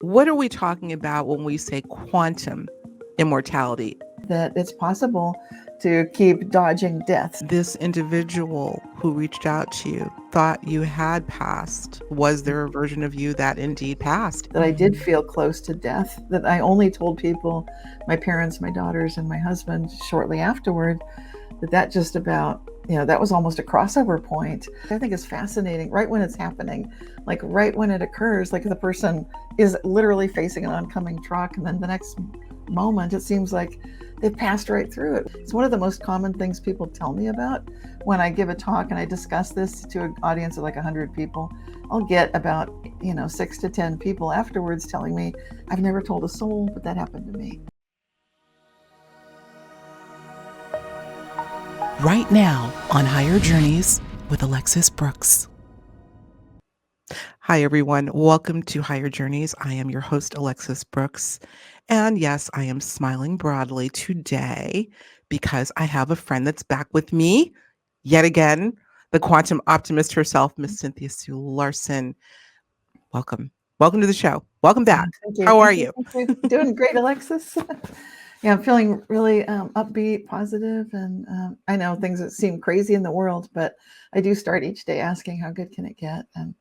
What are we talking about when we say quantum immortality? That it's possible to keep dodging death. This individual who reached out to you thought you had passed. Was there a version of you that indeed passed? That I did feel close to death, that I only told people, my parents, my daughters, and my husband shortly afterward, that just about, that was almost a crossover point. I think it's fascinating right when it's happening, like right when it occurs, like the person is literally facing an oncoming truck, and then the next moment it seems like they've passed right through it. It's one of the most common things people tell me about when I give a talk and I discuss this to an audience of like 100 people. I'll get about 6 to 10 people afterwards telling me, I've never told a soul, but that happened to me. Right now on Higher Journeys with Alexis Brooks. Hi, everyone. Welcome to Higher Journeys. I am your host, Alexis Brooks. And yes, I am smiling broadly today because I have a friend that's back with me yet again, the quantum optimist herself, Miss Cynthia Larson. Welcome. Welcome to the show. Welcome back. Thank you. How are you? Thank you. Doing great, Alexis. Yeah, I'm feeling really upbeat, positive, and I know things that seem crazy in the world, but I do start each day asking, how good can it get? And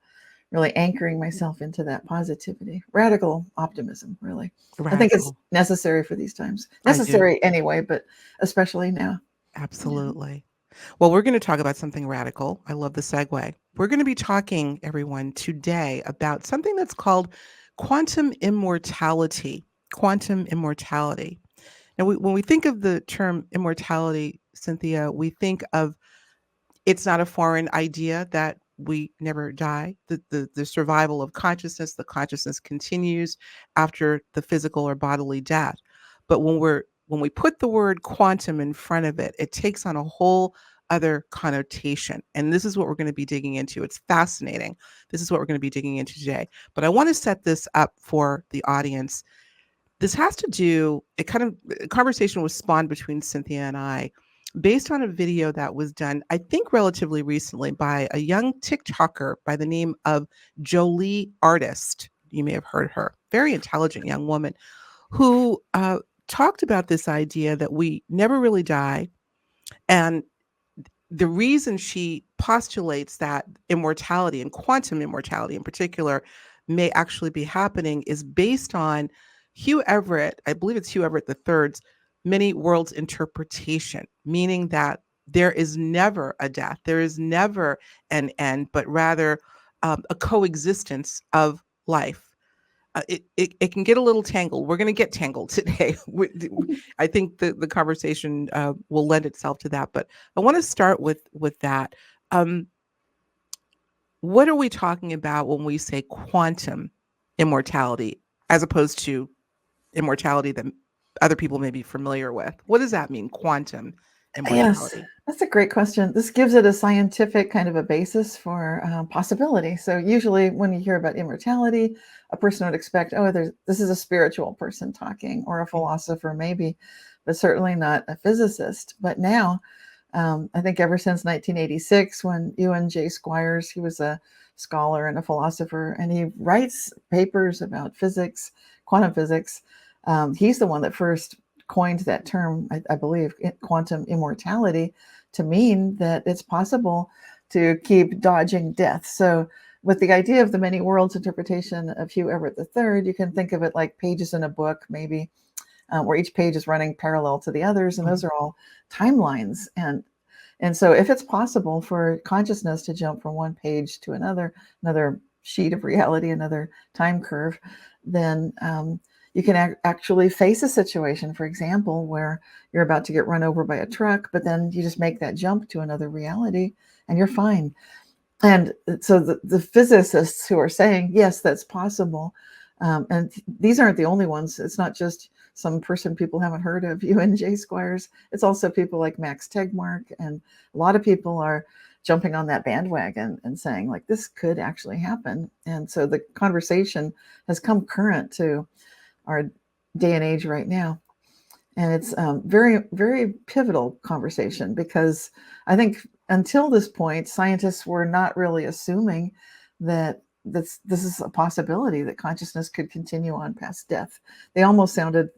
really anchoring myself into that positivity, radical optimism, really. I think it's necessary for these times. Necessary anyway, but especially now. Absolutely. Well, we're going to talk about something radical. I love the segue. We're going to be talking, everyone, today about something that's called quantum immortality. Quantum immortality. Now, when we think of the term immortality, Cynthia, we think of it's not a foreign idea that we never die. The survival of consciousness, the consciousness continues after the physical or bodily death. But when we put the word quantum in front of it, it takes on a whole other connotation. And this is what we're going to be digging into. It's fascinating. This is what we're going to be digging into today. But I want to set this up for the audience. This has to do, a conversation was spawned between Cynthia and I based on a video that was done, I think relatively recently, by a young TikToker by the name of Jolie Artist. You may have heard her. Very intelligent young woman who talked about this idea that we never really die. And the reason she postulates that immortality and quantum immortality in particular may actually be happening is based on Hugh Everett, I believe it's Hugh Everett III's many worlds interpretation, meaning that there is never a death, there is never an end, but rather a coexistence of life. It can get a little tangled. We're going to get tangled today. I think the conversation will lend itself to that. But I want to start with that. What are we talking about when we say quantum immortality, as opposed to immortality that other people may be familiar with? What does that mean, quantum immortality? Yes, that's a great question. This gives it a scientific kind of a basis for possibility. So usually when you hear about immortality, a person would expect, this is a spiritual person talking, or a philosopher maybe, but certainly not a physicist. But now, I think ever since 1986, when Ewan J. Squires, he was a scholar and a philosopher, and he writes papers about physics, quantum physics. He's the one that first coined that term, I believe, quantum immortality, to mean that it's possible to keep dodging death. So with the idea of the many worlds interpretation of Hugh Everett III, you can think of it like pages in a book, maybe, where each page is running parallel to the others, and those are all timelines. And so if it's possible for consciousness to jump from one page to another sheet of reality, another time curve, then you can actually face a situation, for example, where you're about to get run over by a truck, but then you just make that jump to another reality and you're fine. And so the physicists who are saying, yes, that's possible. And these aren't the only ones. It's not just some person people haven't heard of, Ewan J. Squires. It's also people like Max Tegmark. And a lot of people are jumping on that bandwagon and saying, like, this could actually happen. And so the conversation has come current to our day and age right now. And it's very, very pivotal conversation, because I think until this point, scientists were not really assuming that this is a possibility that consciousness could continue on past death. They almost sounded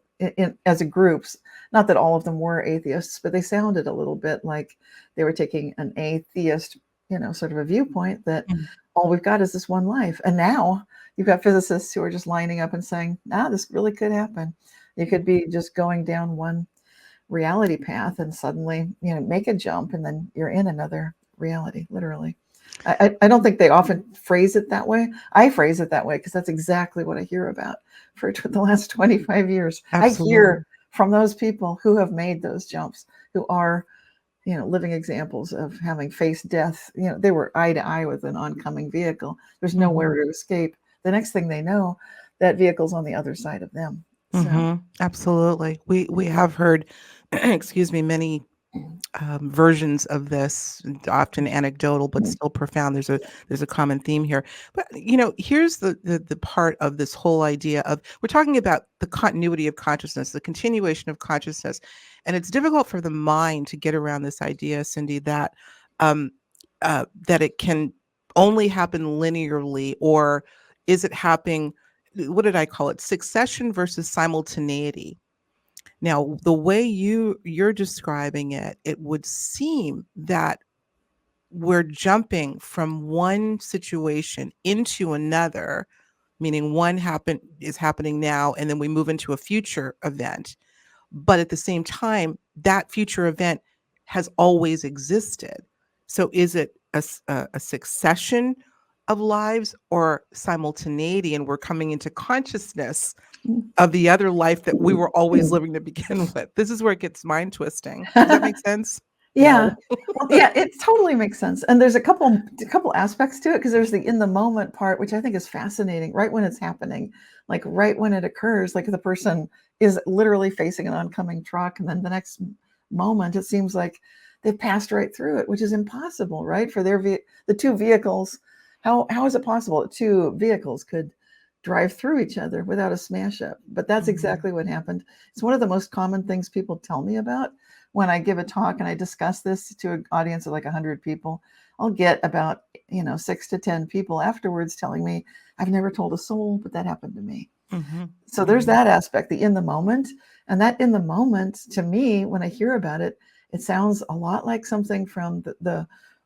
as a groups, not that all of them were atheists, but they sounded a little bit like they were taking an atheist, sort of a viewpoint that all we've got is this one life. And now you've got physicists who are just lining up and saying, this really could happen. You could be just going down one reality path and suddenly, make a jump, and then you're in another reality, literally. I don't think they often phrase it that way. I phrase it that way because that's exactly what I hear about for the last 25 years. Absolutely. I hear from those people who have made those jumps, who are, living examples of having faced death. They were eye to eye with an oncoming vehicle. There's nowhere to escape. The next thing they know, that vehicle's on the other side of them. So. Absolutely. We have heard, excuse me, many versions of this, often anecdotal but still profound. There's a common theme here. But here's the part of this whole idea of, we're talking about the continuity of consciousness, the continuation of consciousness, and it's difficult for the mind to get around this idea, Cindy, that that it can only happen linearly, or is it happening? What did I call it? Succession versus simultaneity. Now, the way you're describing it, it would seem that we're jumping from one situation into another, meaning one is happening now, and then we move into a future event. But at the same time, that future event has always existed. So is it a succession of lives, or simultaneity, and we're coming into consciousness of the other life that we were always living to begin with? This is where it gets mind twisting. Does that make sense? Yeah. No. Well, yeah, it totally makes sense. And there's a couple aspects to it, because there's the in the moment part, which I think is fascinating, right when it's happening, like right when it occurs, like the person is literally facing an oncoming truck, and then the next moment it seems like they've passed right through it, which is impossible, right? For the two vehicles, how is it possible that two vehicles could drive through each other without a smash up? But that's exactly what happened. It's one of the most common things people tell me about. When I give a talk and I discuss this to an audience of like 100 people, I'll get about 6 to 10 people afterwards telling me, I've never told a soul, but that happened to me. So there's that aspect, the in the moment. And that in the moment, to me, when I hear about it, it sounds a lot like something from the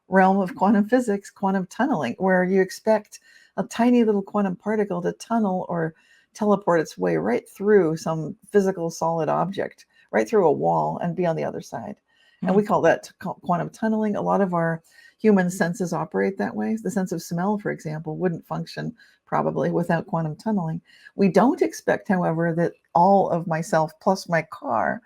realm of quantum physics, quantum tunneling, where you expect a tiny little quantum particle to tunnel or teleport its way right through some physical solid object, right through a wall, and be on the other side. And we call that quantum tunneling. A lot of our human senses operate that way. The sense of smell, for example, wouldn't function probably without quantum tunneling. We don't expect, however, that all of myself plus my car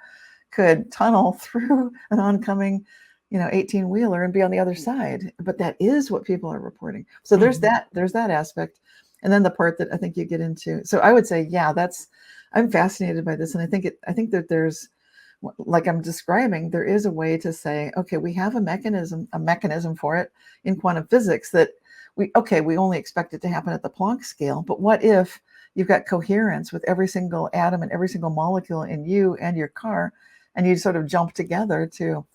could tunnel through an oncoming 18-wheeler and be on the other side. But that is what people are reporting. So there's that aspect. And then the part that I think you get into. So I would say, yeah, I'm fascinated by this. And I think that there's, like I'm describing, there is a way to say, okay, we have a mechanism for it in quantum physics that we only expect it to happen at the Planck scale. But what if you've got coherence with every single atom and every single molecule in you and your car, and you sort of jump together to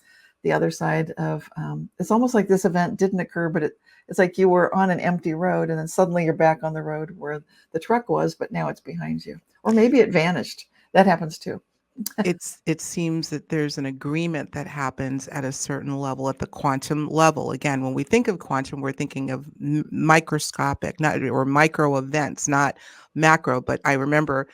the other side of, it's almost like this event didn't occur, but it's like you were on an empty road, and then suddenly you're back on the road where the truck was, but now it's behind you. Or maybe it vanished. That happens too. It seems that there's an agreement that happens at a certain level, at the quantum level. Again, when we think of quantum, we're thinking of microscopic, or micro events, not macro. But I remember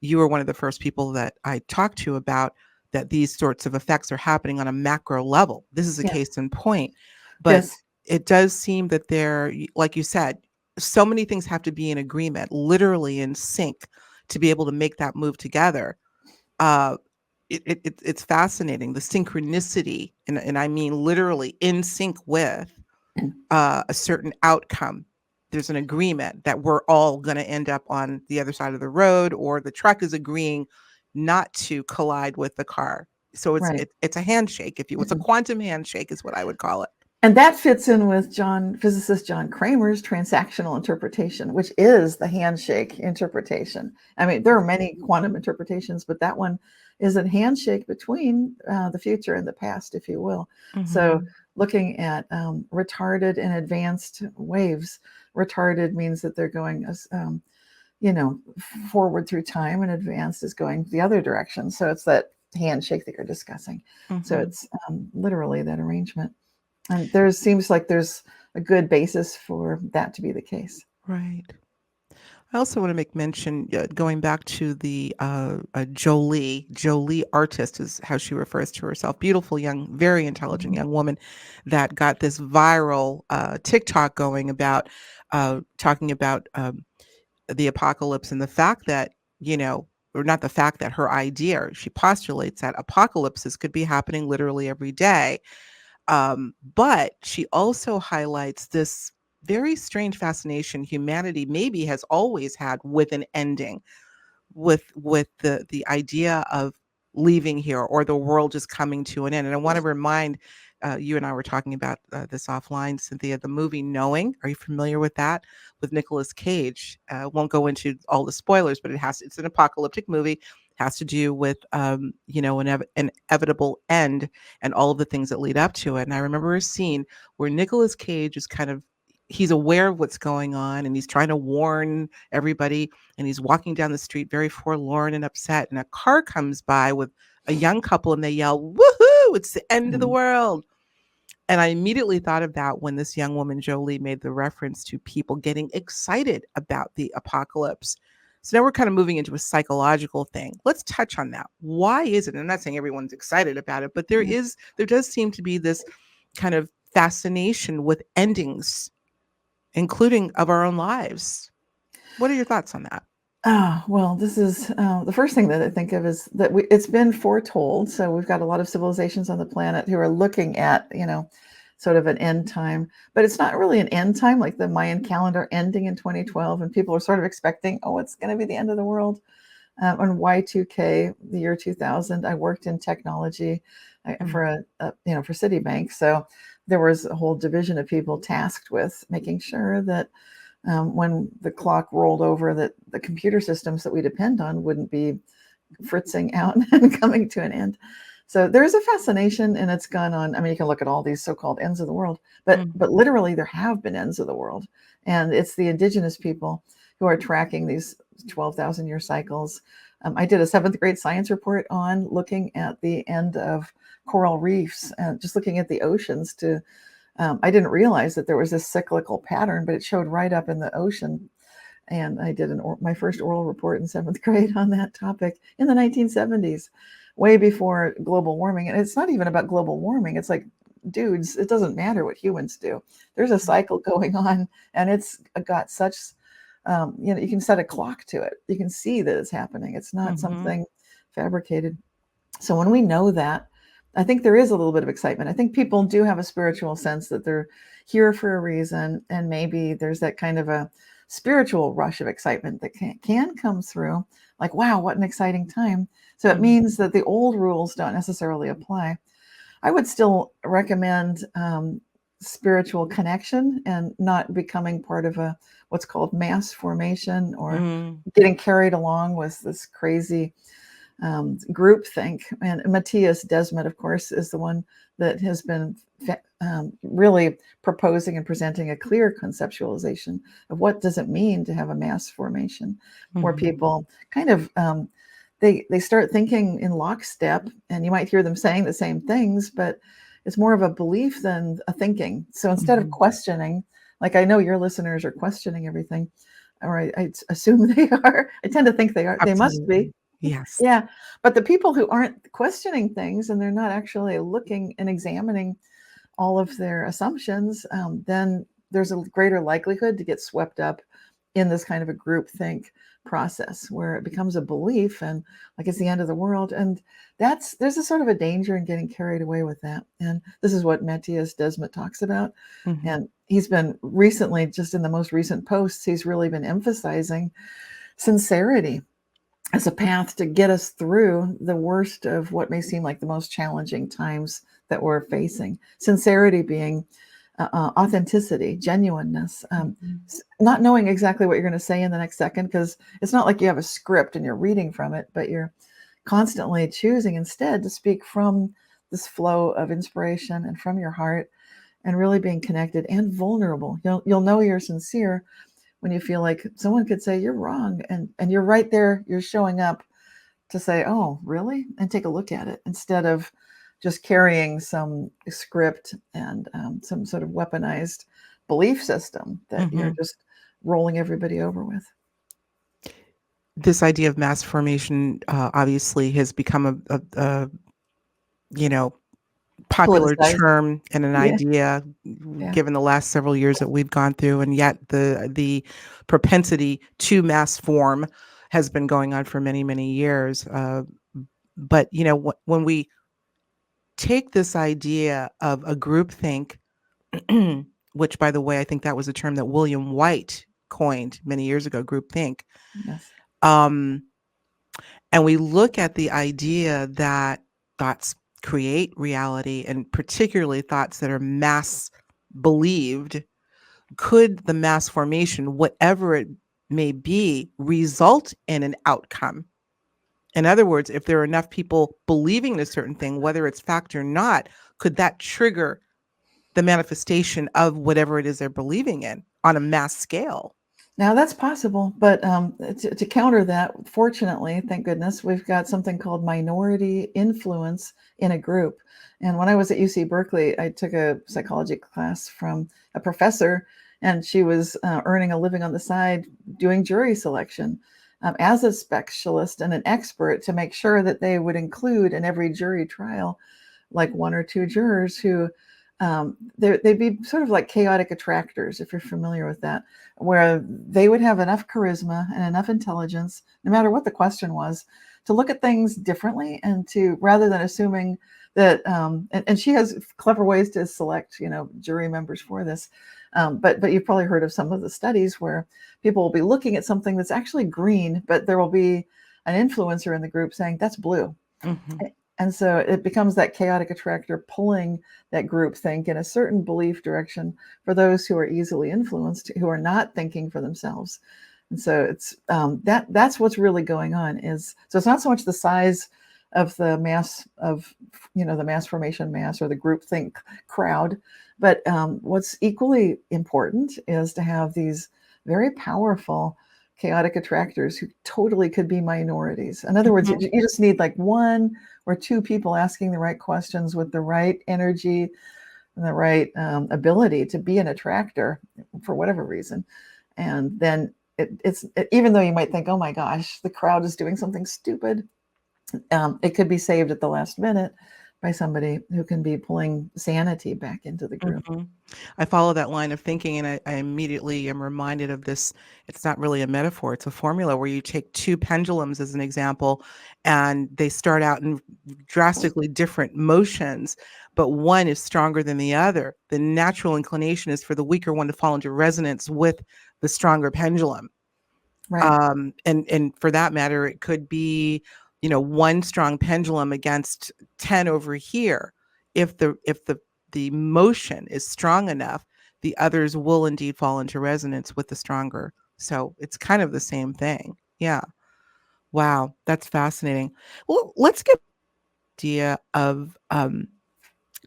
you were one of the first people that I talked to about that these sorts of effects are happening on a macro level. This is a case in point. But it does seem that there, like you said, so many things have to be in agreement, literally in sync, to be able to make that move together. It's fascinating, the synchronicity, and I mean literally in sync with a certain outcome. There's an agreement that we're all going to end up on the other side of the road, or the truck is agreeing not to collide with the car. So it's a handshake, if you will. It's a quantum handshake is what I would call it. And that fits in with physicist John Cramer's transactional interpretation, which is the handshake interpretation. I mean, there are many quantum interpretations, but that one is a handshake between the future and the past, if you will. So looking at retarded and advanced waves, retarded means that they're going forward through time, and advanced is going the other direction. So it's that handshake that you're discussing. So it's literally that arrangement. And there seems like there's a good basis for that to be the case. Right. I also want to make mention, going back to the Jolie artist is how she refers to herself. Beautiful, young, very intelligent young woman that got this viral TikTok going about talking about the apocalypse, and the fact that, or not the fact that, her idea, she postulates that apocalypses could be happening literally every day. But she also highlights this very strange fascination humanity maybe has always had with an ending, with the idea of leaving here, or the world just coming to an end. And I want to remind you and I were talking about this offline, Cynthia, the movie Knowing. Are you familiar with that? With Nicolas Cage. Won't go into all the spoilers, but it's an apocalyptic movie. Has to do with an inevitable end and all of the things that lead up to it. And I remember a scene where Nicolas Cage is he's aware of what's going on, and he's trying to warn everybody, and he's walking down the street very forlorn and upset, and a car comes by with a young couple, and they yell, "Woohoo, it's the end of the world." And I immediately thought of that when this young woman, Jolie, made the reference to people getting excited about the apocalypse. So now we're kind of moving into a psychological thing. Let's touch on that. Why is it? I'm not saying everyone's excited about it, but there does seem to be this kind of fascination with endings, including of our own lives. What are your thoughts on that? Well, this is the first thing that I think of is that it's been foretold. So we've got a lot of civilizations on the planet who are looking at, sort of an end time, but it's not really an end time, like the Mayan calendar ending in 2012. And people are sort of expecting, oh, it's going to be the end of the world. On Y2K, the year 2000, I worked in technology for Citibank. So there was a whole division of people tasked with making sure that when the clock rolled over, that the computer systems that we depend on wouldn't be fritzing out and coming to an end. So there is a fascination, and it's gone on. I mean, you can look at all these so-called ends of the world, but literally there have been ends of the world, and it's the indigenous people who are tracking these 12,000 year cycles. I did a 7th grade science report on looking at the end of coral reefs, and just looking at the oceans to I didn't realize that there was this cyclical pattern, but it showed right up in the ocean. And I did my first oral report in 7th grade on that topic in the 1970s, way before global warming. And it's not even about global warming. It's like, dudes, it doesn't matter what humans do. There's a cycle going on, and it's got such, you can set a clock to it. You can see that it's happening. It's not something fabricated. So when we know that, I think there is a little bit of excitement. I think people do have a spiritual sense that they're here for a reason. And maybe there's that kind of a spiritual rush of excitement that can come through, like, wow, what an exciting time. So it means that the old rules don't necessarily apply. I would still recommend spiritual connection and not becoming part of what's called mass formation, or getting carried along with this crazy groupthink. And Matthias Desmet, of course, is the one that has been really proposing and presenting a clear conceptualization of what does it mean to have a mass formation, where people kind of they start thinking in lockstep, and you might hear them saying the same things, but it's more of a belief than a thinking. So instead of questioning, like I know your listeners are questioning everything, or I assume they are. I tend to think they are. Absolutely. They must be. Yes. Yeah. But the people who aren't questioning things, and they're not actually looking and examining all of their assumptions, then there's a greater likelihood to get swept up in this kind of a groupthink process where it becomes a belief and like it's the end of the world. And there's a sort of a danger in getting carried away with that. And this is what Matthias Desmet talks about. And he's been recently, just in the most recent posts, he's really been emphasizing sincerity as a path to get us through the worst of what may seem like the most challenging times that we're facing. Sincerity being authenticity, genuineness, not knowing exactly what you're going to say in the next second, because it's not like you have a script and you're reading from it, but you're constantly choosing instead to speak from this flow of inspiration and from your heart. and really being connected and vulnerable. You'll know you're sincere when you feel like someone could say you're wrong, and you're right there, you're showing up to say, oh, really? And take a look at it instead of just carrying some script and some sort of weaponized belief system that you're just rolling everybody over with. This idea of mass formation obviously has become a you know, popular Politicized. term and an Yeah. idea Yeah. given the last several years that we've gone through, and yet the propensity to mass form has been going on for many, many years. But you know, when we take this idea of a groupthink, which, by the way, I think that was a term that William White coined many years ago, groupthink. Yes. Um, and we look at the idea that thoughts create reality, and particularly thoughts that are mass believed, could the mass formation, whatever it may be, result in an outcome? In other words, if there are enough people believing a certain thing, whether it's fact or not, could that trigger the manifestation of whatever it is they're believing in on a mass scale? Now that's possible, but to counter that, fortunately, thank goodness, we've got something called minority influence in a group. And when I was at UC Berkeley, I took a psychology class from a professor, and she was earning a living on the side doing jury selection as a specialist and an expert to make sure that they would include in every jury trial like one or two jurors who they'd be sort of like chaotic attractors, if you're familiar with that, where they would have enough charisma and enough intelligence, no matter what the question was, to look at things differently and to, rather than assuming that, and she has clever ways to select, jury members for this. But you've probably heard of some of the studies where people will be looking at something that's actually green, but there will be an influencer in the group saying that's blue. Mm-hmm. And so it becomes that chaotic attractor pulling that group think in a certain belief direction for those who are easily influenced, who are not thinking for themselves. And so it's that's what's really going on. So it's not so much the size of the mass of the mass formation mass or the group think crowd, but what's equally important is to have these very powerful chaotic attractors who totally could be minorities. In other words, you just need like one or two people asking the right questions with the right energy and the right ability to be an attractor for whatever reason. And then even though you might think, oh my gosh, the crowd is doing something stupid, it could be saved at the last minute by somebody who can be pulling sanity back into the group. Mm-hmm. I follow that line of thinking, and I immediately am reminded of this. It's not really a metaphor, it's a formula where you take two pendulums as an example, and they start out in drastically different motions, but one is stronger than the other. The natural inclination is for the weaker one to fall into resonance with the stronger pendulum. Right. And for that matter, it could be, one strong pendulum against 10 over here. If the motion is strong enough, the others will indeed fall into resonance with the stronger. So it's kind of the same thing. Yeah. Wow, that's fascinating. Well, let's get the idea of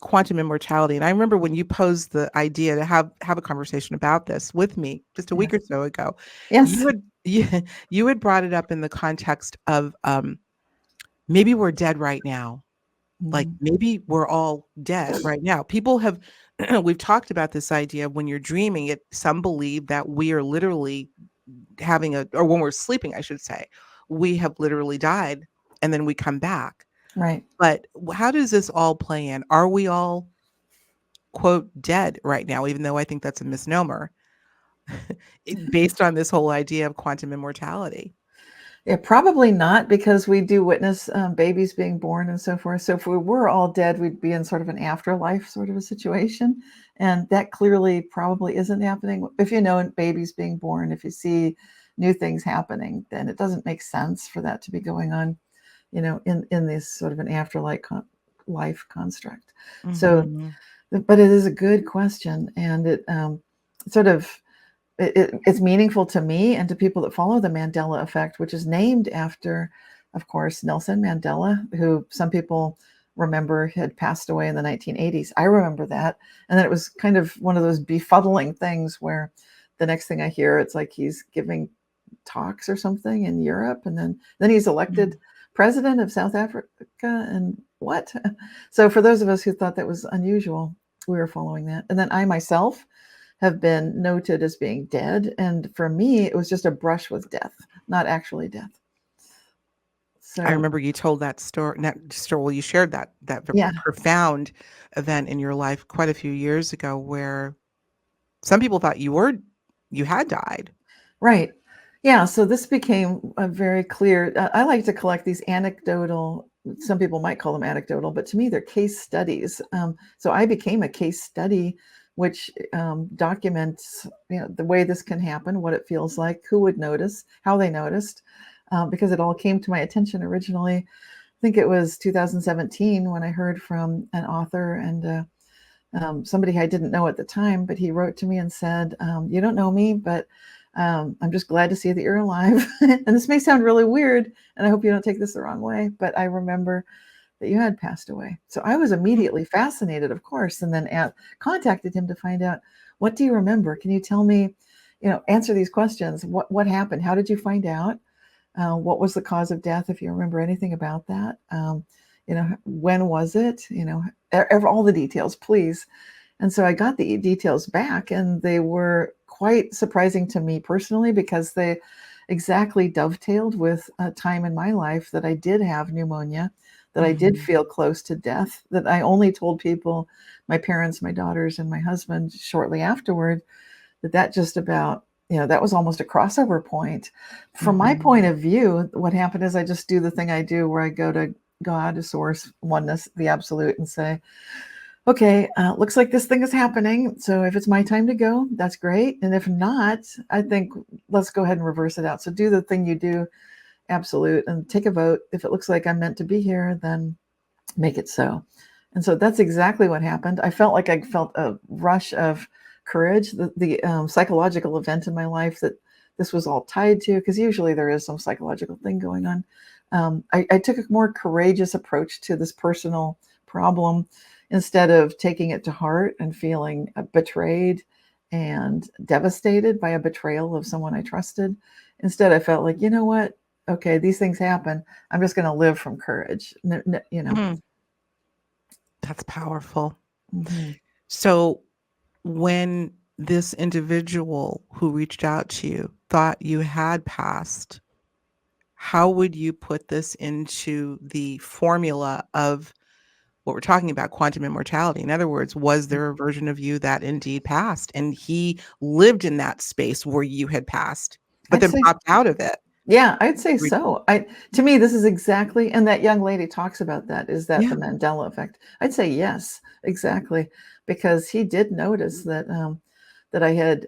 quantum immortality. And I remember when you posed the idea to have a conversation about this with me just a week or so ago, Yes. you had brought it up in the context of maybe we're dead right now. Like maybe we're all dead right now. People have we've talked about this idea of when you're dreaming, some believe that we are literally or when we're sleeping, I should say, we have literally died and then we come back. Right. But how does this all play in? Are we all, quote, dead right now, even though I think that's a misnomer, based on this whole idea of quantum immortality? Yeah, probably not, because we do witness babies being born and so forth. So if we were all dead, we'd be in sort of an afterlife sort of a situation. And that clearly probably isn't happening. If you know babies being born, if you see new things happening, then it doesn't make sense for that to be going on, in this sort of an afterlife life construct. So, Mm-hmm. but it is a good question. And it sort of, it's meaningful to me and to people that follow the Mandela effect, which is named after, of course, Nelson Mandela, who some people remember had passed away in the 1980s. I remember that. And then it was kind of one of those befuddling things where the next thing I hear, it's like he's giving talks or something in Europe, and then he's elected president of South Africa, and what? So for those of us who thought that was unusual, we were following that. And then I myself have been noted as being dead, and for me it was just a brush with death, not actually death. So I remember you told that story. Well, you shared that yeah, profound event in your life quite a few years ago, where some people thought you had died. right. Yeah, so this became a very clear. I like to collect these anecdotal, some people might call them anecdotal, but to me they're case studies. So I became a case study, which documents, the way this can happen, what it feels like, who would notice, how they noticed, because it all came to my attention originally. I think it was 2017 when I heard from an author and somebody I didn't know at the time, but he wrote to me and said, "You don't know me, but I'm just glad to see that you're alive." And this may sound really weird, and I hope you don't take this the wrong way, but I remember that you had passed away. So I was immediately fascinated, of course, and then contacted him to find out, what do you remember? Can you tell me, answer these questions? What happened? How did you find out? What was the cause of death, if you remember anything about that? When was it? All the details, please. And so I got the details back, and they were quite surprising to me personally, because they exactly dovetailed with a time in my life that I did have pneumonia, that I did feel close to death, that I only told people, my parents, my daughters, and my husband shortly afterward, that just about, that was almost a crossover point. From my point of view, what happened is I just do the thing I do where I go to God, a source, oneness, the absolute, and say, okay, looks like this thing is happening. So if it's my time to go, that's great. And if not, I think let's go ahead and reverse it out. So do the thing you do, absolute, and take a vote. If it looks like I'm meant to be here, then make it so. And so that's exactly what happened. I felt like I felt a rush of courage, the psychological event in my life that this was all tied to, because usually there is some psychological thing going on. I took a more courageous approach to this personal problem, instead of taking it to heart and feeling betrayed and devastated by a betrayal of someone I trusted. Instead, I felt like, you know what? Okay, these things happen. I'm just going to live from courage. That's powerful. Mm-hmm. So when this individual who reached out to you thought you had passed, how would you put this into the formula of what we're talking about, quantum immortality? In other words, was there a version of you that indeed passed and he lived in that space where you had passed, but I'd then say, popped out of it? yeah, I'd say so. To me, this is exactly, and that young lady talks about that. Is that Yeah. the Mandela effect? I'd say yes, exactly, because he did notice that I had.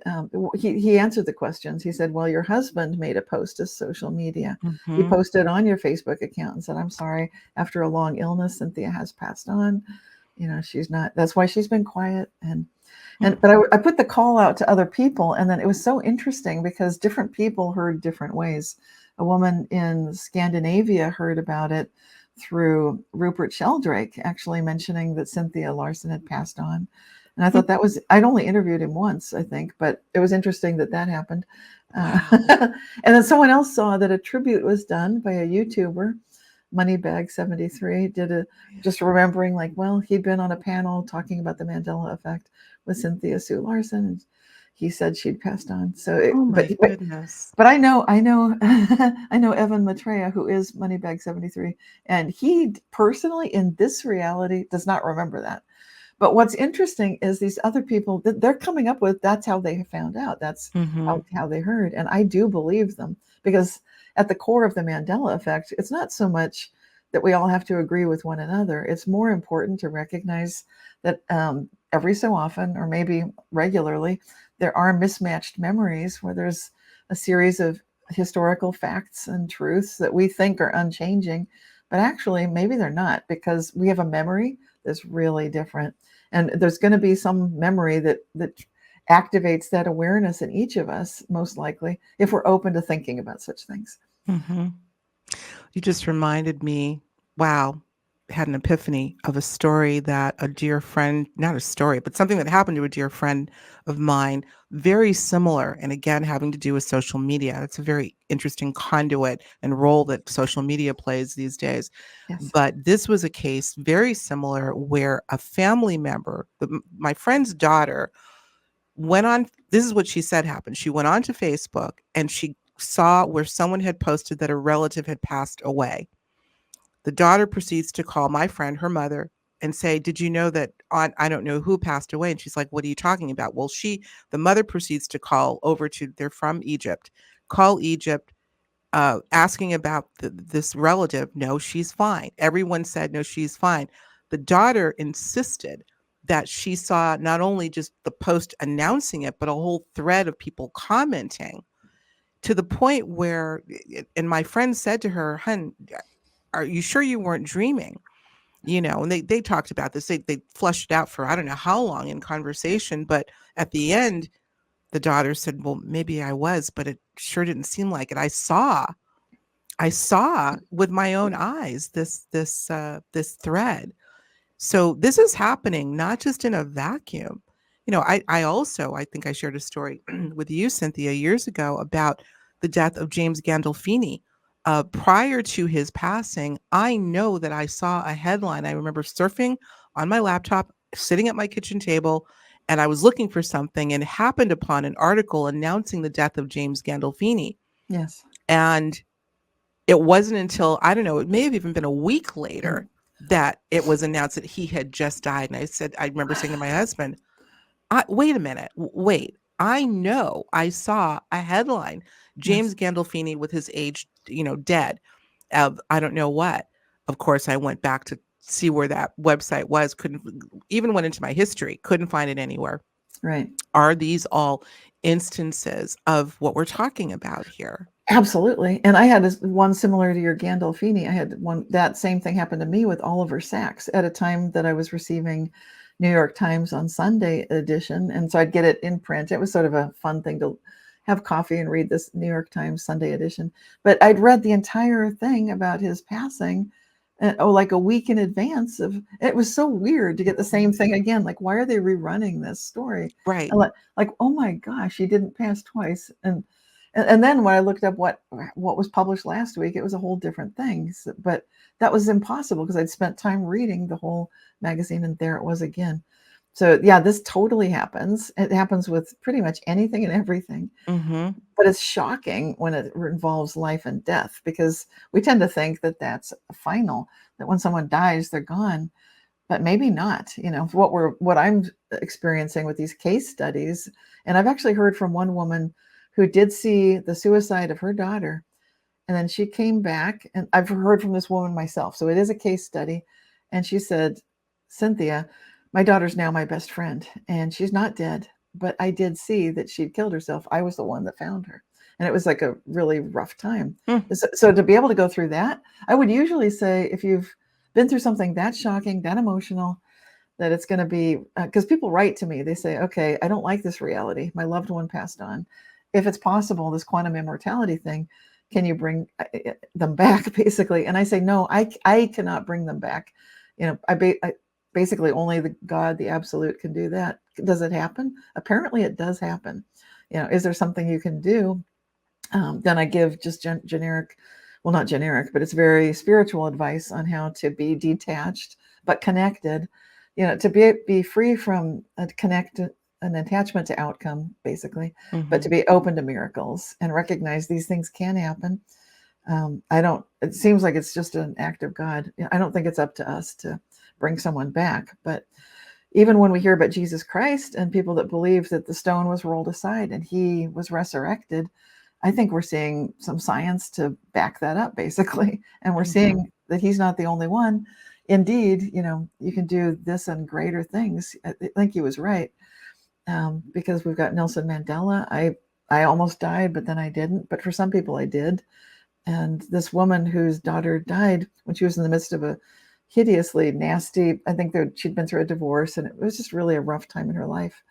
He answered the questions. He said, "Well, your husband made a post to social media. He posted on your Facebook account and said, 'I'm sorry. After a long illness, Cynthia has passed on. She's not. That's why she's been quiet.'" But I put the call out to other people, and then it was so interesting because different people heard different ways. A woman in Scandinavia heard about it through Rupert Sheldrake, actually mentioning that Cynthia Larson had passed on. And I thought that was, I'd only interviewed him once, I think, but it was interesting that happened. Wow. And then someone else saw that a tribute was done by a YouTuber, Moneybag73, just remembering, like, well, he'd been on a panel talking about the Mandela effect with Cynthia Sue Larson, and he said she'd passed on. So, Oh my goodness. but I know, I know Evan Maitreya, who is Moneybag73, and he personally, in this reality, does not remember that. But what's interesting is these other people that they're coming up with, that's how they found out. That's how they heard. And I do believe them, because at the core of the Mandela effect, it's not so much that we all have to agree with one another. It's more important to recognize that every so often, or maybe regularly, there are mismatched memories where there's a series of historical facts and truths that we think are unchanging, but actually maybe they're not, because we have a memory that's really different. And there's going to be some memory that activates that awareness in each of us, most likely, if we're open to thinking about such things. You just reminded me, wow, had an epiphany of a story that a dear friend, not a story, but something that happened to a dear friend of mine, very similar. And again, having to do with social media. It's a very interesting conduit and role that social media plays these days. Yes. But this was a case very similar where a family member, my friend's daughter, went on. This is what she said happened. She went on to Facebook and she saw where someone had posted that a relative had passed away. The daughter proceeds to call my friend, her mother, and say, "Did you know that I don't know who passed away?" And she's like, "What are you talking about?" Well, the mother proceeds to call over to, they're from Egypt, call Egypt, asking about this relative. No, she's fine. Everyone said, no, she's fine. The daughter insisted that she saw not only just the post announcing it, but a whole thread of people commenting, to the point where, and my friend said to her, "Hun, are you sure you weren't dreaming?" And they talked about this. They flushed it out for I don't know how long in conversation, but at the end, the daughter said, "Well, maybe I was, but it sure didn't seem like it. I saw with my own eyes this thread." So this is happening not just in a vacuum. I think I shared a story with you, Cynthia, years ago about the death of James Gandolfini. Prior to his passing, I know that I saw a headline. I remember surfing on my laptop, sitting at my kitchen table, and I was looking for something and happened upon an article announcing the death of James Gandolfini. Yes. And it wasn't until, I don't know, it may have even been a week later that it was announced that he had just died. And I remember saying to my husband, wait a minute, wait. I know I saw a headline, Yes. James Gandolfini with his age, dead of I don't know what. Of course, I went back to see where that website was, couldn't, even went into my history, couldn't find it anywhere. Right. Are these all instances of what we're talking about here? Absolutely. And I had one similar to your Gandolfini. I had one, that same thing happened to me with Oliver Sacks at a time that I was receiving New York Times on Sunday edition. And so I'd get it in print. It was sort of a fun thing to have coffee and read this New York Times Sunday edition. But I'd read the entire thing about his passing, like a week in advance of it. Was so weird to get the same thing again. Like, why are they rerunning this story? Right. And like, oh my gosh, he didn't pass twice. And then when I looked up what was published last week, it was a whole different thing. But that was impossible because I'd spent time reading the whole magazine, and there it was again. So yeah, this totally happens. It happens with pretty much anything and everything. Mm-hmm. But it's shocking when it involves life and death, because we tend to think that that's final, that when someone dies, they're gone. But maybe not. What I'm experiencing with these case studies, and I've actually heard from one woman who did see the suicide of her daughter, and then she came back, and I've heard from this woman myself, so it is a case study. And she said, "Cynthia, my daughter's now my best friend, and she's not dead, but I did see that she'd killed herself. I was the one that found her." And it was like a really rough time. So to be able to go through that, I would usually say, if you've been through something that shocking, that emotional, that it's going to be, because people write to me, they say, "Okay, I don't like this reality. My loved one passed on. If it's possible, this quantum immortality thing, can you bring them back?" Basically. And I say, no, I cannot bring them back. I basically only the God, the absolute, can do that. Does it happen? Apparently it does happen. Is there something you can do? Then I give just generic, well, not generic, but it's very spiritual advice on how to be detached but connected, to be free from an attachment to outcome, basically, but to be open to miracles and recognize these things can happen. It seems like it's just an act of God. I don't think it's up to us to bring someone back. But even when we hear about Jesus Christ and people that believe that the stone was rolled aside and he was resurrected, I think we're seeing some science to back that up, basically. And we're seeing that he's not the only one. Indeed, you can do this and greater things. I think he was right. Because we've got Nelson Mandela. I almost died, but then I didn't. But for some people, I did. And this woman whose daughter died when she was in the midst of a hideously nasty, I think that she'd been through a divorce, and it was just really a rough time in her life.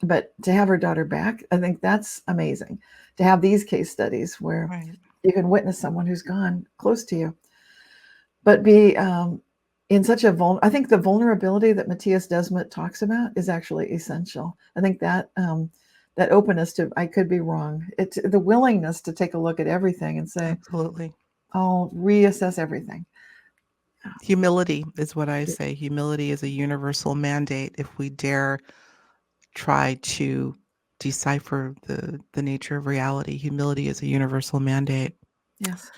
But to have her daughter back, I think that's amazing. To have these case studies where you can witness someone who's gone close to you, but be in such a I think the vulnerability that Matthias Desmet talks about is actually essential. I think that that openness to I could be wrong. It's the willingness to take a look at everything and say, Absolutely. I'll reassess everything. Humility is what I say. Humility is a universal mandate if we dare try to decipher the nature of reality. Humility is a universal mandate. Yes.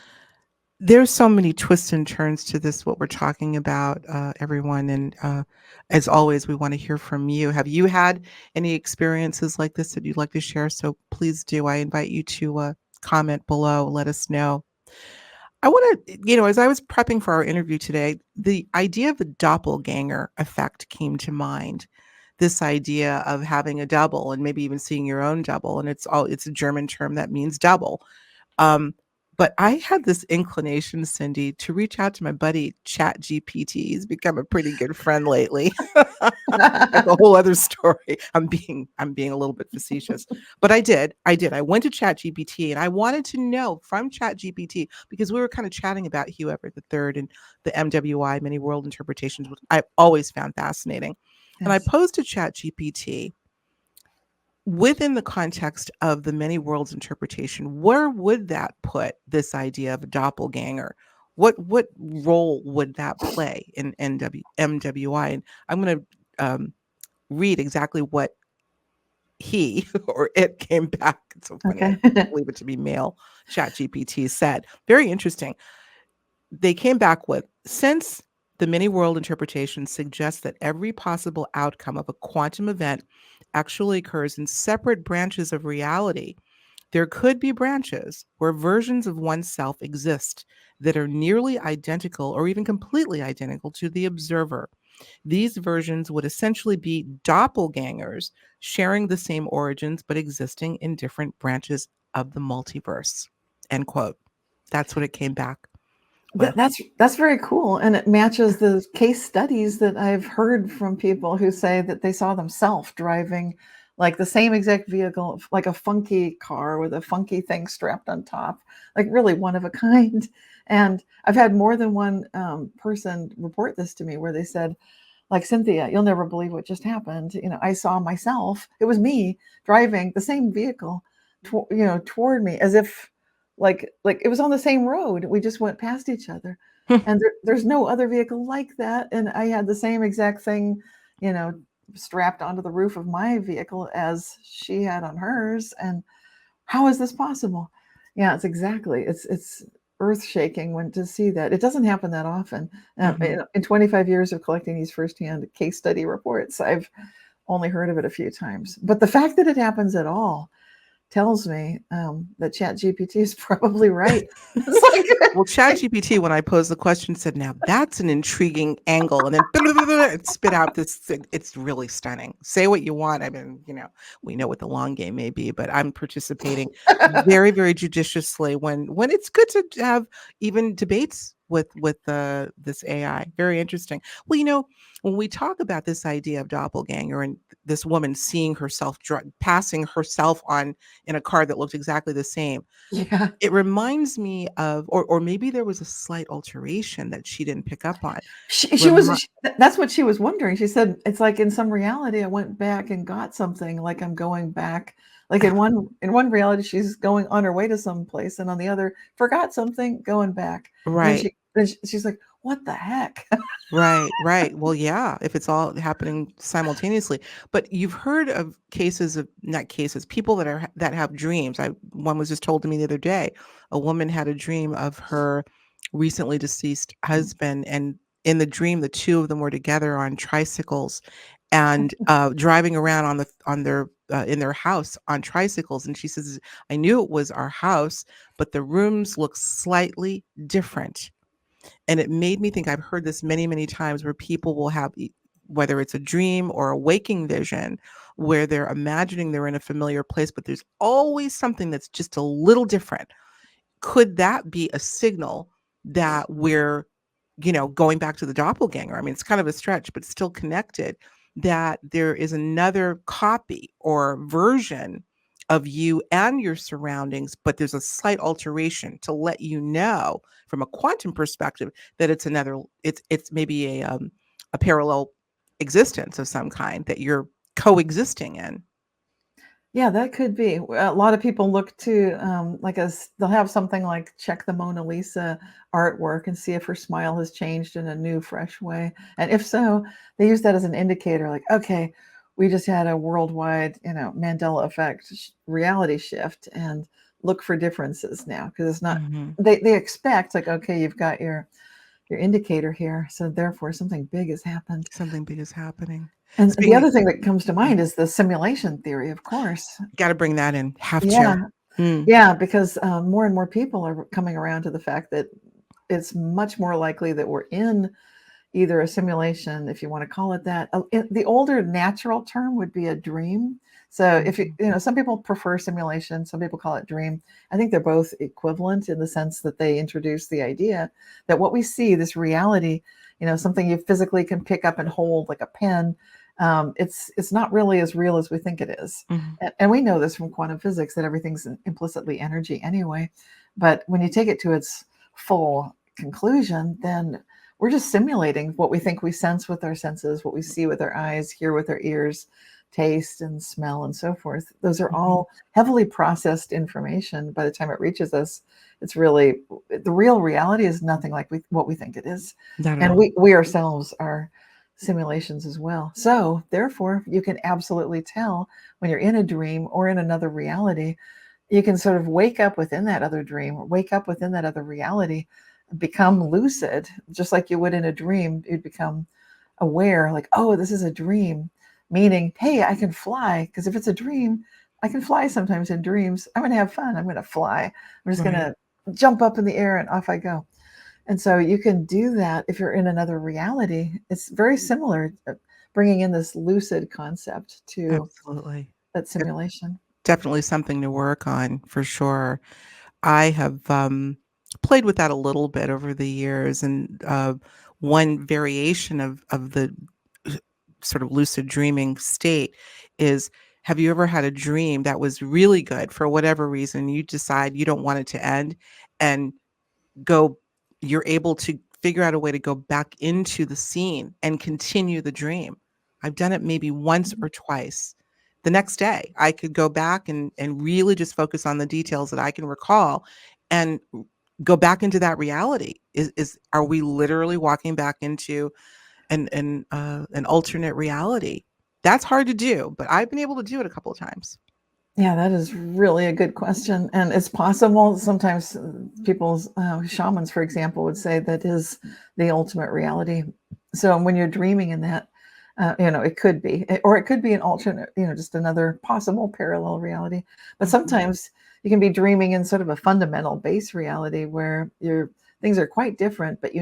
There's so many twists and turns to this, what we're talking about, everyone. And as always, we want to hear from you. Have you had any experiences like this that you'd like to share? So please do. I invite you to comment below. Let us know. I want to, as I was prepping for our interview today, the idea of the doppelganger effect came to mind. This idea of having a double and maybe even seeing your own double. And it's a German term that means double. Um, but I had this inclination, Cindy, to reach out to my buddy ChatGPT. He's become a pretty good friend lately. That's a whole other story. I'm being a little bit facetious, but I did. I went to ChatGPT and I wanted to know from ChatGPT because we were kind of chatting about Hugh Everett III and the MWI, many world interpretations, which I've always found fascinating. And I Yes. posed to ChatGPT, within the context of the many worlds interpretation, where would that put this idea of a doppelganger? What role would that play in MWI? And I'm going to read exactly what he or it came back. It's so funny. I Okay. believe it to be male. ChatGPT said, very interesting. They came back with, since the many world interpretation suggests that every possible outcome of a quantum event actually occurs in separate branches of reality, there could be branches where versions of oneself exist that are nearly identical or even completely identical to the observer. These versions would essentially be doppelgangers, sharing the same origins but existing in different branches of the multiverse. End quote. That's what it came back with. That's very cool, and it matches the case studies that I've heard from people who say that they saw themselves driving like the same exact vehicle, like a funky car with a funky thing strapped on top, like really one of a kind. And I've had more than one person report this to me where they said, like, Cynthia, you'll never believe what just happened. I saw myself. It was me driving the same vehicle, toward me as if like it was on the same road. We just went past each other, and there's no other vehicle like that. And I had the same exact thing, you know, strapped onto the roof of my vehicle as she had on hers. And how is this possible? Yeah, it's earth shaking when to see that. It doesn't happen that often. Mhm. In 25 years of collecting these firsthand case study reports, I've only heard of it a few times. But the fact that it happens at all tells me that ChatGPT is probably right. It's like, Well, ChatGPT, when I posed the question, said, "Now that's an intriguing angle," and then it spit out this thing. It's really stunning. Say what you want. I mean, we know what the long game may be, but I'm participating very, very judiciously when it's good to have even debates with this AI. Very interesting. Well, when we talk about this idea of doppelganger and this woman seeing herself passing herself on in a car that looked exactly the same, yeah. it reminds me of, or maybe there was a slight alteration that she didn't pick up on. She was, Remi that's what she was wondering. She said, it's like in some reality, I went back and got something, like I'm going back. Like in one reality, she's going on her way to some place, and on the other, forgot something, going back. And then Right, she's like, what the heck? right, right. Well, yeah, if it's all happening simultaneously. But you've heard of cases of, not cases, people that have dreams. One was just told to me the other day. A woman had a dream of her recently deceased husband, and in the dream, the two of them were together on tricycles and driving around on their in their house on tricycles. And she says, "I knew it was our house, but the rooms look slightly different." And it made me think, I've heard this many, many times, where people will have, whether it's a dream or a waking vision, where they're imagining they're in a familiar place, but there's always something that's just a little different. Could that be a signal that we're, going back to the doppelganger? I mean, it's kind of a stretch, but still connected, that there is another copy or version of you and your surroundings, but there's a slight alteration to let you know from a quantum perspective that it's maybe a parallel existence of some kind that you're coexisting in. Yeah, that could be. A lot of people look to they'll have something like check the Mona Lisa artwork and see if her smile has changed in a new, fresh way. And if so, they use that as an indicator, like, okay, we just had a worldwide, Mandela effect reality shift, and look for differences now because it's not. Hmm. They expect like, okay, you've got your indicator here, so therefore something big has happened. Something big is happening. And the Speaking, other thing that comes to mind is the simulation theory, of course. got to bring that in. Have to. Yeah, Mm. yeah, because more and more people are coming around to the fact that it's much more likely that we're in either a simulation, if you want to call it that. The older natural term would be a dream. So if Mhm. some people prefer simulation, some people call it dream. I think they're both equivalent in the sense that they introduce the idea that what we see, this reality, something you physically can pick up and hold, like a pen, it's not really as real as we think it is. Mhm. And we know this from quantum physics that everything's implicitly energy anyway. But when you take it to its full conclusion, then we're just simulating what we think we sense with our senses, what we see with our eyes, hear with our ears, taste and smell, and so forth. Those are Mhm. all heavily processed information. By the time it reaches us, it's really the real reality is nothing like what we think it is. Not at And all. we ourselves are simulations as well. So, therefore, you can absolutely tell when you're in a dream or in another reality. You can sort of wake up within that other dream or wake up within that other reality, become lucid, just like you would in a dream. You'd become aware, like, oh, this is a dream, meaning, hey, I can fly. Because if it's a dream, I can fly sometimes in dreams. I'm going to have fun. I'm going to fly. I'm just going Right. to jump up in the air and off I go. And so you can do that if you're in another reality. It's very similar, bringing in this lucid concept to Absolutely. that It's simulation. definitely something to work on for sure. I have played with that a little bit over the years, and one variation of the sort of lucid dreaming state is, have you ever had a dream that was really good for whatever reason? You decide you don't want it to end, and go you're able to figure out a way to go back into the scene and continue the dream. I've done it maybe once or twice. The next day, I could go back and really just focus on the details that I can recall and go back into that reality. Is Are we literally walking back into an alternate reality? That's hard to do, but I've been able to do it a couple of times. Yeah, that is really a good question. And it's possible sometimes people's shamans, for example, would say that is the ultimate reality. So when you're dreaming in that, it could be, or it could be an alternate, just another possible parallel reality. But Mhm, sometimes you can be dreaming in sort of a fundamental base reality where your things are quite different, but that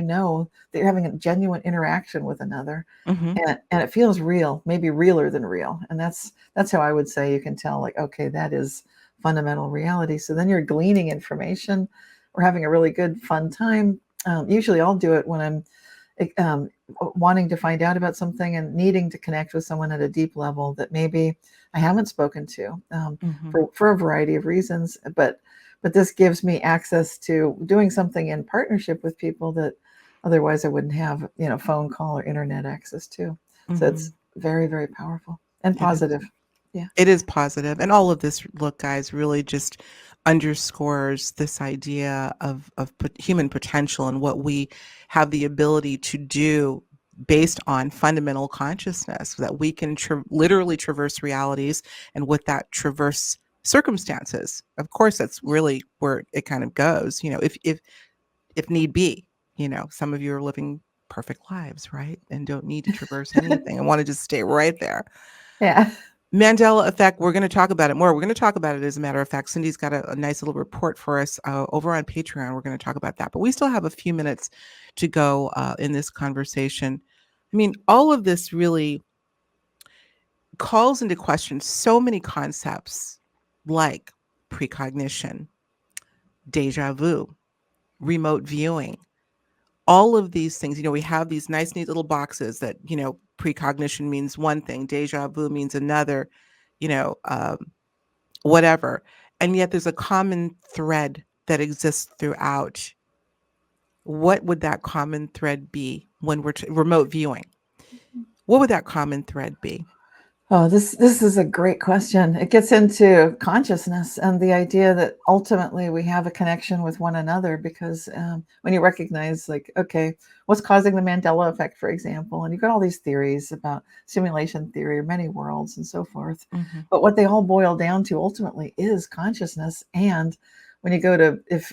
you're having a genuine interaction with another, mhm. and it feels real, maybe realer than real. And that's how I would say you can tell, like, okay, that is fundamental reality. So then you're gleaning information or having a really good fun time. Usually I'll do it when I'm um, wanting to find out about something and needing to connect with someone at a deep level that maybe I haven't spoken to, Mhm. for a variety of reasons. But this gives me access to doing something in partnership with people that otherwise I wouldn't have, phone call or internet access to. So it's Mhm. very, very powerful and It is. positive. Yeah. It is positive, and all of this, look, guys, really just underscores this idea of human potential and what we have the ability to do based on fundamental consciousness, that we can literally traverse realities, and with that traverse circumstances. Of course, that's really where it kind of goes, if need be. Some of you are living perfect lives, right? And don't need to traverse anything and want to just stay right there. Yeah. Mandela effect, we're going to talk about it more. We're going to talk about it, as a matter of fact. Cindy's got a nice little report for us over on Patreon. We're going to talk about that. But we still have a few minutes to go in this conversation. I mean, all of this really calls into question so many concepts like precognition, deja vu, remote viewing. All of these things, we have these nice, neat little boxes that, precognition means one thing, deja vu means another, you know, um, whatever. And yet there's a common thread that exists throughout. What would that common thread be when we're remote viewing? What would that common thread be? Oh, this is a great question. It gets into consciousness and the idea that ultimately we have a connection with one another because when you recognize, like, okay, what's causing the Mandela effect, for example, and you've got all these theories about simulation theory or many worlds and so forth, but what they all boil down to ultimately is consciousness. And when you go to if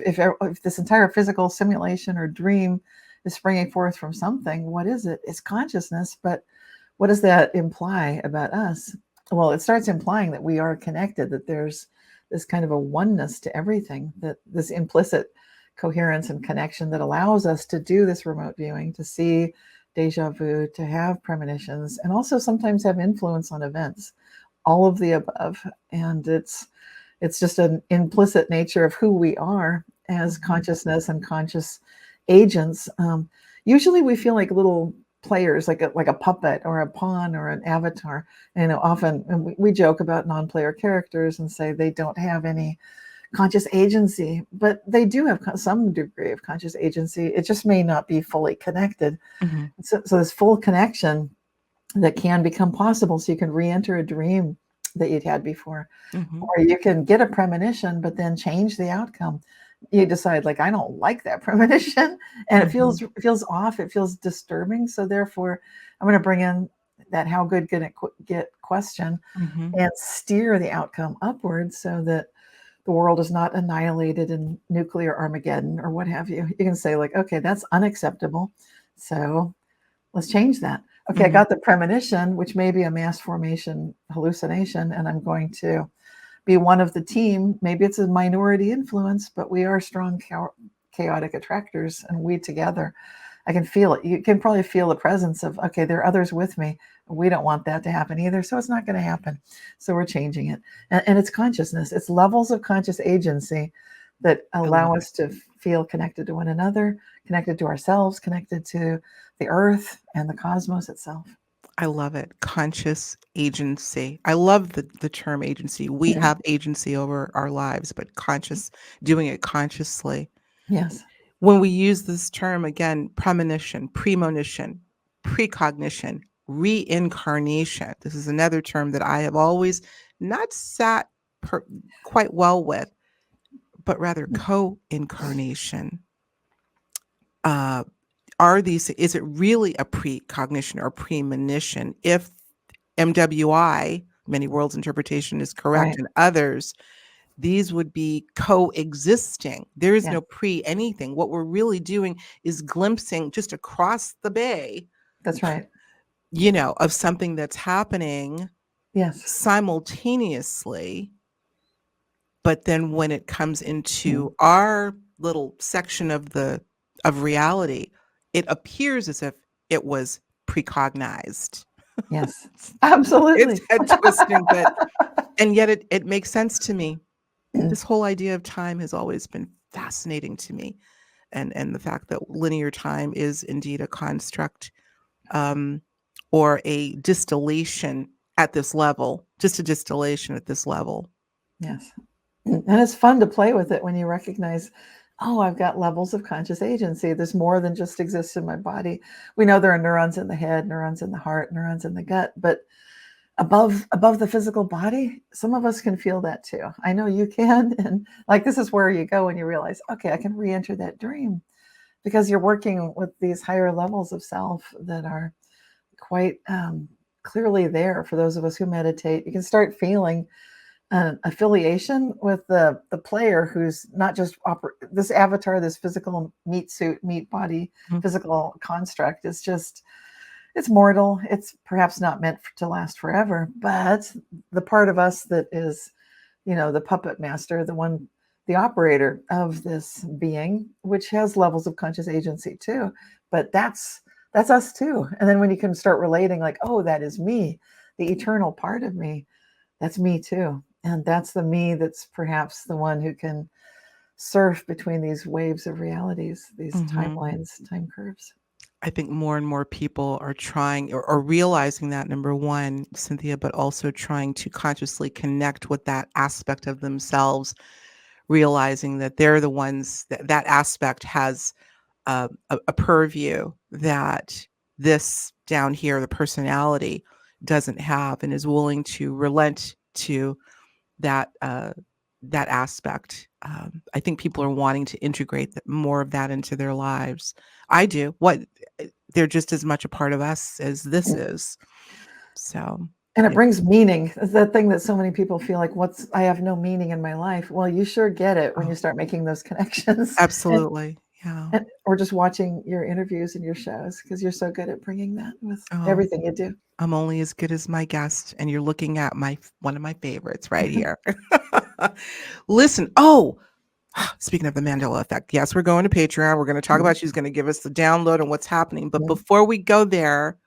this entire physical simulation or dream is springing forth from something, what is it? It's consciousness, but what does that imply about us? Well, it starts implying that we are connected, that there's this kind of a oneness to everything, that this implicit coherence and connection that allows us to do this remote viewing, to see deja vu, to have premonitions, and also sometimes have influence on events, all of the above. And it's just an implicit nature of who we are as consciousness and conscious agents. Usually we feel like little players, like a puppet or a pawn or an avatar. Often we joke about non-player characters and say they don't have any conscious agency, but they do have some degree of conscious agency. It just may not be fully connected. So this full connection that can become possible, so you can re-enter a dream that you'd had before, or you can get a premonition but then change the outcome. You decide, like, I don't like that premonition and it feels off, it feels disturbing, so therefore I'm going to bring in that how good can it get question and steer the outcome upwards so that the world is not annihilated in nuclear Armageddon or what have you. You can say, like, okay, that's unacceptable, so let's change that. Okay, I got the premonition, which may be a mass formation hallucination, and I'm going to be one of the team. Maybe it's a minority influence, but we are strong chaotic attractors, and we together, I can feel it. You can probably feel the presence of, okay, there are others with me. We don't want that to happen either, so it's not going to happen. So we're changing it. And it's consciousness. It's levels of conscious agency that allow us to feel connected to one another, connected to ourselves, connected to the earth and the cosmos itself. I love it. Conscious agency. I love the term agency. We have agency over our lives, but doing it consciously. Yes. When we use this term, again, premonition, premonition, precognition, reincarnation. This is another term that I have always not sat quite well with, but rather co-incarnation. Is it really a precognition or premonition? If MWI, many worlds interpretation, is correct, Right. and others, these would be coexisting. There is Yeah. no pre anything. What we're really doing is glimpsing just across the bay, That's right. of something that's happening Yes. simultaneously. But then when it comes into our little section of reality, it appears as if it was precognized. Yes. It's Absolutely. head twisting, and yet it makes sense to me. This whole idea of time has always been fascinating to me, and the fact that linear time is indeed a construct, or a distillation at this level, just a distillation at this level. Yes. And it's fun to play with it when you recognize, oh, I've got levels of conscious agency. There's more than just exists in my body. We know there are neurons in the head, neurons in the heart, neurons in the gut, but above the physical body, some of us can feel that too. I know you can. And like, this is where you go when you realize, okay, I can re-enter that dream, because you're working with these higher levels of self that are quite clearly there for those of us who meditate. You can start feeling an affiliation with the player, who's not just this avatar, this physical meat suit, meat body, physical construct is just, it's mortal. It's perhaps not meant to last forever, but the part of us that is, the puppet master, the operator of this being, which has levels of conscious agency too, but that's us too. And then when you can start relating, like, oh, that is me, the eternal part of me, that's me too. And that's the me that's perhaps the one who can surf between these waves of realities, these timelines, time curves. I think more and more people are trying or realizing that, number one, Cynthia, but also trying to consciously connect with that aspect of themselves, realizing that they're the ones that aspect has a purview that this down here, the personality, doesn't have, and is willing to relent to that that aspect. I think people are wanting to integrate more of that into their lives. I do. What they're just as much a part of us as this is. So, And it yeah, brings meaning. It's that thing that so many people feel like, what's I have no meaning in my life. Well, you sure get it when oh, you start making those connections. and, absolutely. Yeah. or just watching your interviews and your shows because you're so good at bringing that with Oh, everything you do. I'm only as good as my guest, and you're looking at my one of my favorites right here. Listen, oh, speaking of the Mandela effect, yes, we're going to Patreon. We're going to talk about, she's going to give us the download and what's happening. But Mhm. before we go there,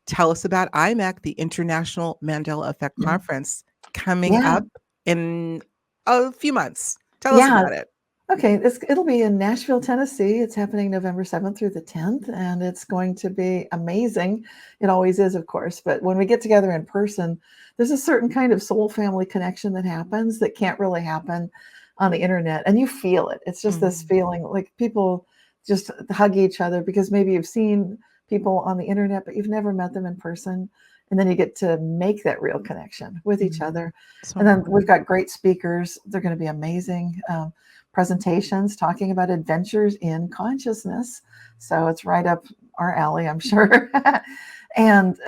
tell us about IMEC, the International Mandela Effect Mhm. Conference, coming Yeah. up in a few months. Tell us Yeah. about it. Okay, it'll be in Nashville, Tennessee. It's happening November 7th through the 10th, and it's going to be amazing. It always is, of course, but when we get together in person, there's a certain kind of soul family connection that happens that can't really happen on the internet, and you feel it. It's just this Mm, feeling like people just hug each other because maybe you've seen people on the internet, but you've never met them in person, and then you get to make that real connection with each mm, other. so And then we've important. got great speakers. They're going to be amazing. Presentations talking about adventures in consciousness. So it's right up our alley, I'm sure. And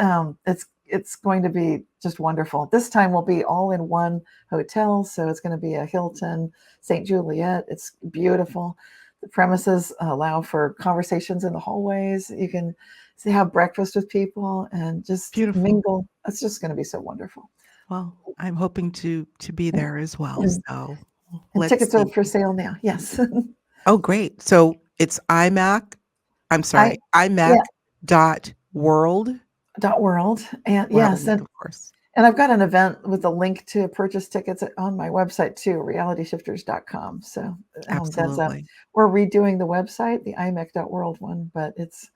it's going to be just wonderful. This time we'll be all in one hotel, so it's going to be a Hilton St. Juliet. It's beautiful. The premises allow for conversations in the hallways. You can have breakfast with people and just Beautiful. mingle. It's just going to be so wonderful. Well, I'm hoping to be there as well. So And let's tickets are see. for sale now. Yes. Oh, great. So it's IMAC. I'm I sorry, Yeah, IMEC.world. .world. And yes, World, of course. and I've got an event with a link to purchase tickets on my website too, realityshifters.com. So that's Absolutely. we're redoing the website, the IMEC.world one, but it's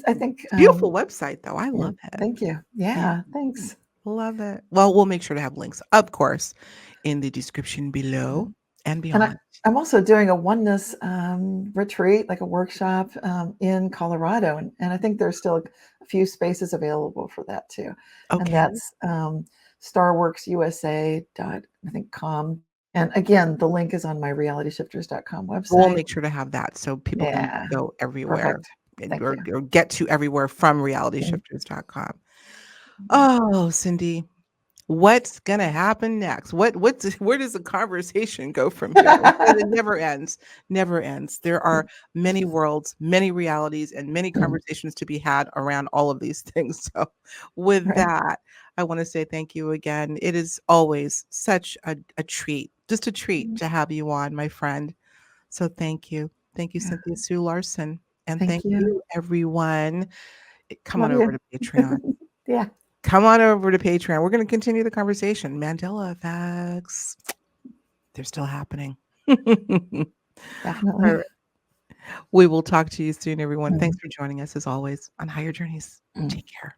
I think Beautiful website, though. I yeah, love it. thank you. Yeah, Yeah, thanks. love it. Well, we'll make sure to have links, of course, in the description below and And beyond. I'm also doing a oneness retreat, like a workshop in Colorado, and I think there's still a few spaces available for that too. And Okay. that's starworksusa dot I think com. And again, the link is on my realityshifters.com We'll website. make sure to have that so people can Yeah, go everywhere perfect. and Thank you. or get to everywhere from Mhm. realityshifters.com. Oh, Cindy, what's gonna happen next? What's where does the conversation go from here? Because it never ends, never ends. There are many worlds, many realities, and many conversations to be had around all of these things. So, with Right. that, I want to say thank you again. It is always such a treat, just a treat to have you on, my friend. So, thank you. Thank you, Yeah. Cynthia Sue Larson. And Thank thank you. you, everyone. Come on Love over you. to Patreon. Yeah, Come on over to Patreon. We're going to continue the conversation. Mandela effects, they're still happening. All definitely. right. We will talk to you soon, everyone. Thanks Mhm. for joining us as always on Higher Journeys. Mhm. Take care.